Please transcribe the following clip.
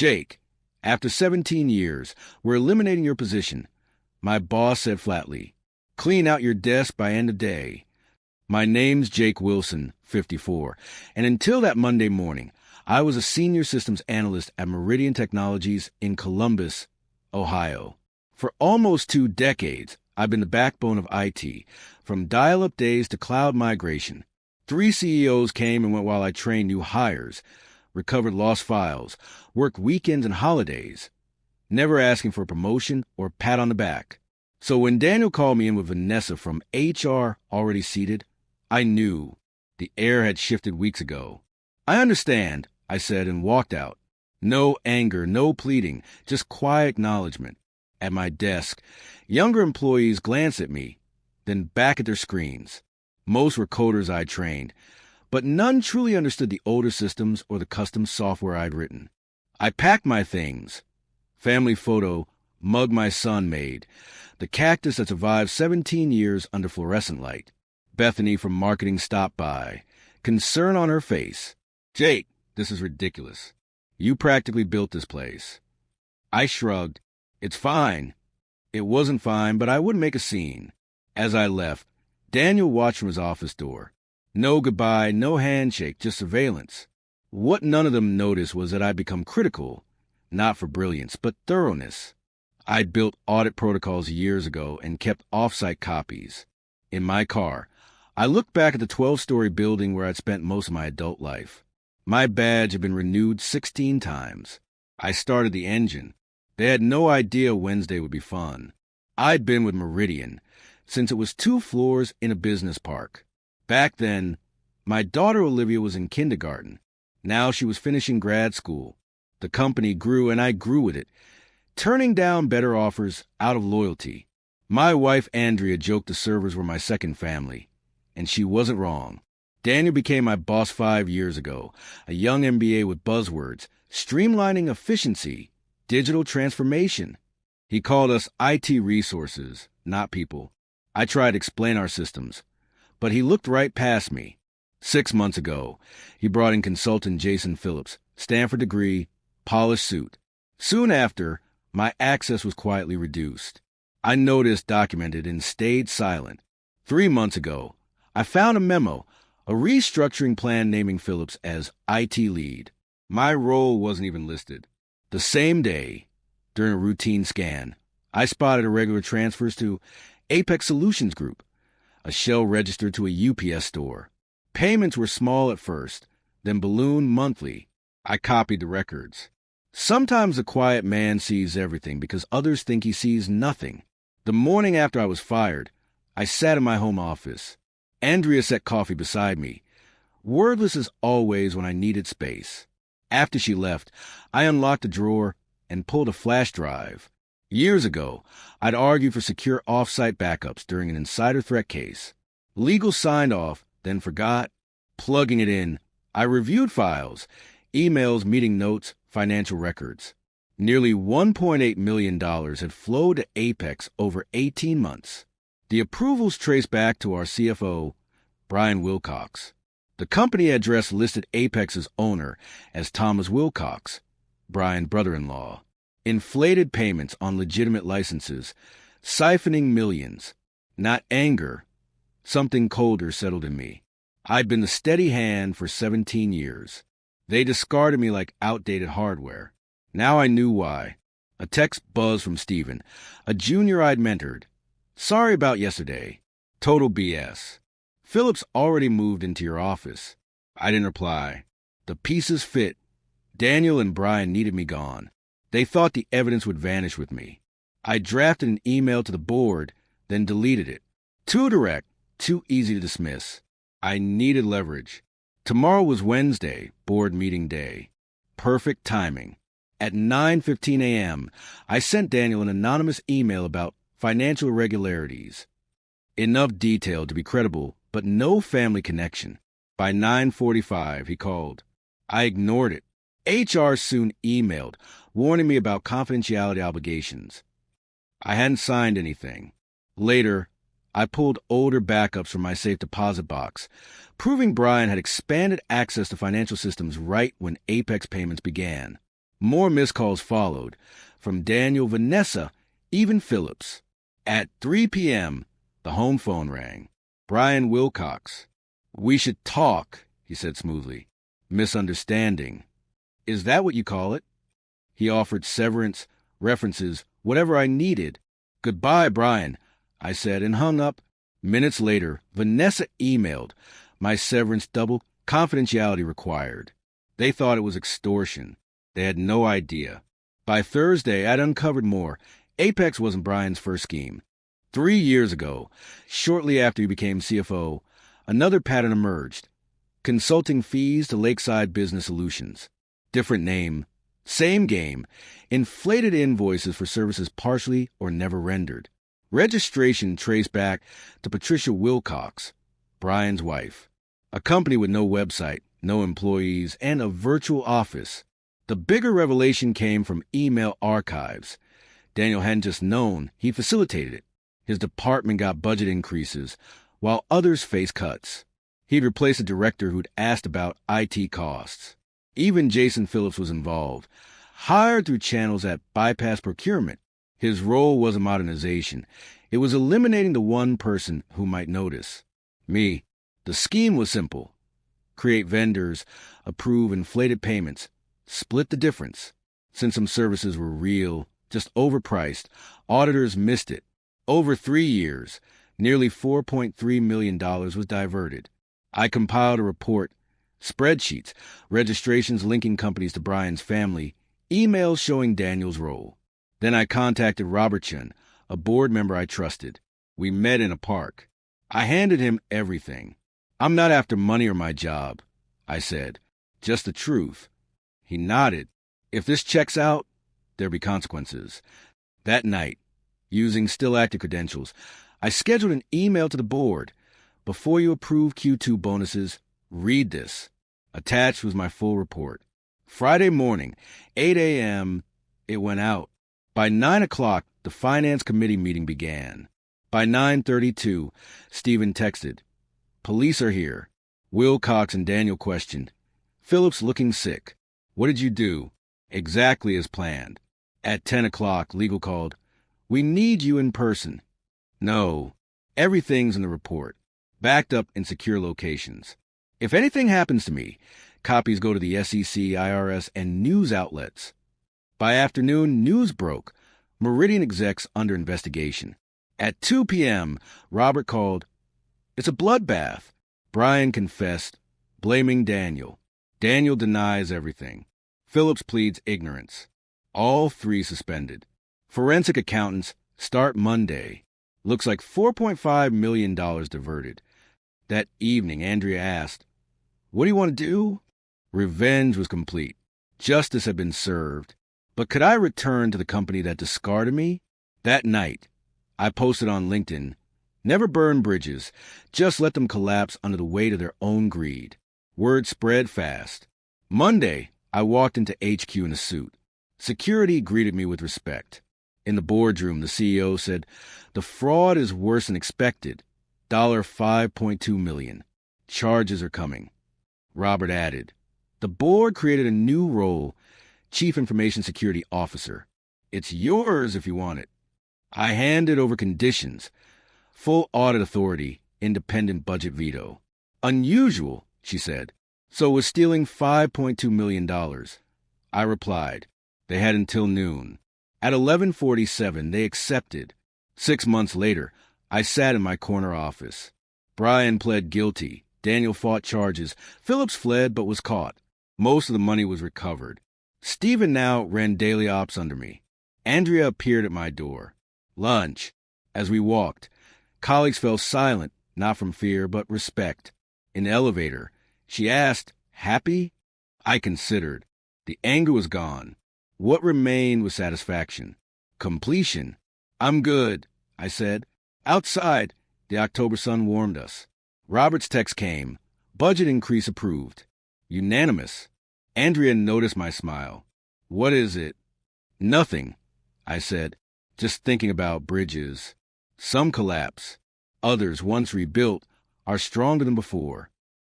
Jake, after 17 years, we're eliminating your position. My boss said flatly, clean out your desk by end of day. My name's Jake Wilson, 54, and until that Monday morning, I was a senior systems analyst at Meridian Technologies in Columbus, Ohio. For almost 2 decades, I've been the backbone of IT, from dial-up days to cloud migration. 3 CEOs came and went while I trained new hires, recovered lost files, worked weekends and holidays, never asking for a promotion or pat on the back. So when Daniel called me in with Vanessa from HR already seated, I knew the air had shifted weeks ago. I understand, I said and walked out. No anger, no pleading, just quiet acknowledgement. At my desk, younger employees glanced at me, then back at their screens. Most were coders I trained, but none truly understood the older systems or the custom software I'd written. I packed my things. Family photo, mug my son made, the cactus that survived 17 years under fluorescent light. Bethany from marketing stopped by, concern on her face. Jake, this is ridiculous. You practically built this place. I shrugged. It's fine. It wasn't fine, but I wouldn't make a scene. As I left, Daniel watched from his office door. No goodbye, no handshake, just surveillance. What none of them noticed was that I'd become critical, not for brilliance, but thoroughness. I'd built audit protocols years ago and kept off-site copies. In my car, I looked back at the 12-story building where I'd spent most of my adult life. My badge had been renewed 16 times. I started the engine. They had no idea Wednesday would be fun. I'd been with Meridian since it was 2 floors in a business park. Back then, my daughter Olivia was in kindergarten. Now she was finishing grad school. The company grew and I grew with it, turning down better offers out of loyalty. My wife Andrea joked the servers were my second family, and she wasn't wrong. Daniel became my boss 5 years ago, a young MBA with buzzwords, streamlining efficiency, digital transformation. He called us IT resources, not people. I tried to explain our systems, but he looked right past me. 6 months ago, he brought in consultant Jason Phillips, Stanford degree, polished suit. Soon after, my access was quietly reduced. I noticed, documented, and stayed silent. 3 months ago, I found a memo, a restructuring plan naming Phillips as IT lead. My role wasn't even listed. The same day, during a routine scan, I spotted irregular transfers to Apex Solutions Group, a shell register to a UPS store. Payments were small at first, then ballooned monthly. I copied the records. Sometimes the quiet man sees everything because others think he sees nothing. The morning after I was fired, I sat in my home office. Andrea set coffee beside me, wordless as always when I needed space. After she left, I unlocked a drawer and pulled a flash drive. Years ago, I'd argued for secure off-site backups during an insider threat case. Legal signed off, then forgot. Plugging it in, I reviewed files, emails, meeting notes, financial records. Nearly $1.8 million had flowed to Apex over 18 months. The approvals traced back to our CFO, Brian Wilcox. The company address listed Apex's owner as Thomas Wilcox, Brian's brother-in-law. Inflated payments on legitimate licenses, siphoning millions. Not anger. Something colder settled in me. I'd been the steady hand for 17 years. They discarded me like outdated hardware. Now I knew why. A text buzzed from Stephen, a junior I'd mentored. Sorry about yesterday. Total BS. Phillips already moved into your office. I didn't reply. The pieces fit. Daniel and Brian needed me gone. They thought the evidence would vanish with me. I drafted an email to the board, then deleted it. Too direct, too easy to dismiss. I needed leverage. Tomorrow was Wednesday, board meeting day. Perfect timing. At 9:15 a.m., I sent Daniel an anonymous email about financial irregularities. Enough detail to be credible, but no family connection. By 9:45, he called. I ignored it. HR soon emailed, warning me about confidentiality obligations. I hadn't signed anything. Later, I pulled older backups from my safe deposit box, proving Brian had expanded access to financial systems right when Apex payments began. More missed calls followed, from Daniel, Vanessa, even Phillips. At 3 p.m., the home phone rang. Brian Wilcox. "We should talk," he said smoothly. "Misunderstanding. Is that what you call it?" He offered severance, references, whatever I needed. "Goodbye, Brian," I said and hung up. Minutes later, Vanessa emailed, "My severance double, confidentiality required." They thought it was extortion. They had no idea. By Thursday, I'd uncovered more. Apex wasn't Brian's first scheme. 3 years ago, shortly after he became CFO, another pattern emerged. Consulting fees to Lakeside Business Solutions. Different name, same game. Inflated invoices for services partially or never rendered. Registration traced back to Patricia Wilcox, Brian's wife. A company with no website, no employees, and a virtual office. The bigger revelation came from email archives. Daniel hadn't just known, he facilitated it. His department got budget increases, while others faced cuts. He'd replaced a director who'd asked about IT costs. Even Jason Phillips was involved, hired through channels that bypass procurement. His role wasn't modernization. It was eliminating the one person who might notice. Me. The scheme was simple. Create vendors, approve inflated payments, split the difference. Since some services were real, just overpriced, auditors missed it. Over 3 years, nearly $4.3 million was diverted. I compiled a report, spreadsheets, registrations linking companies to Brian's family, emails showing Daniel's role. Then I contacted Robertson, a board member I trusted. We met in a park. I handed him everything. "I'm not after money or my job," I said. "Just the truth." He nodded. "If this checks out, there'll be consequences." That night, using still active credentials, I scheduled an email to the board. "Before you approve Q2 bonuses, read this." Attached was my full report. Friday morning, 8 a.m., it went out. By 9 o'clock, the finance committee meeting began. By 9:32, Stephen texted, "Police are here." Wilcox and Daniel questioned. Phillips looking sick. "What did you do?" "Exactly as planned." At 10 o'clock, legal called, "We need you in person." "No, everything's in the report, backed up in secure locations. If anything happens to me, copies go to the SEC, IRS, and news outlets." By afternoon, news broke. Meridian execs under investigation. At 2 p.m., Robert called. "It's a bloodbath." Brian confessed, blaming Daniel. Daniel denies everything. Phillips pleads ignorance. All 3 suspended. Forensic accountants start Monday. Looks like $4.5 million diverted. That evening, Andrea asked, "What do you want to do?" Revenge was complete. Justice had been served. But could I return to the company that discarded me? That night, I posted on LinkedIn, "Never burn bridges, just let them collapse under the weight of their own greed." Word spread fast. Monday, I walked into HQ in a suit. Security greeted me with respect. In the boardroom, the CEO said, "The fraud is worse than expected. $5.2 million. Charges are coming." Robert added, "The board created a new role, Chief Information Security Officer. It's yours if you want it." I handed over conditions, full audit authority, independent budget veto. "Unusual," she said. "So was stealing $5.2 million. I replied. They had until noon. At 11:47, they accepted. 6 months later, I sat in my corner office. Brian pled guilty. Daniel fought charges. Phillips fled but was caught. Most of the money was recovered. Stephen now ran daily ops under me. Andrea appeared at my door. Lunch. As we walked, colleagues fell silent, not from fear, but respect. In the elevator, she asked, "Happy?" I considered. The anger was gone. What remained was satisfaction. Completion. "I'm good," I said. Outside, the October sun warmed us. Robert's text came. Budget increase approved. Unanimous. Andrea noticed my smile. "What is it?" "Nothing," I said. "Just thinking about bridges. Some collapse. Others, once rebuilt, are stronger than before.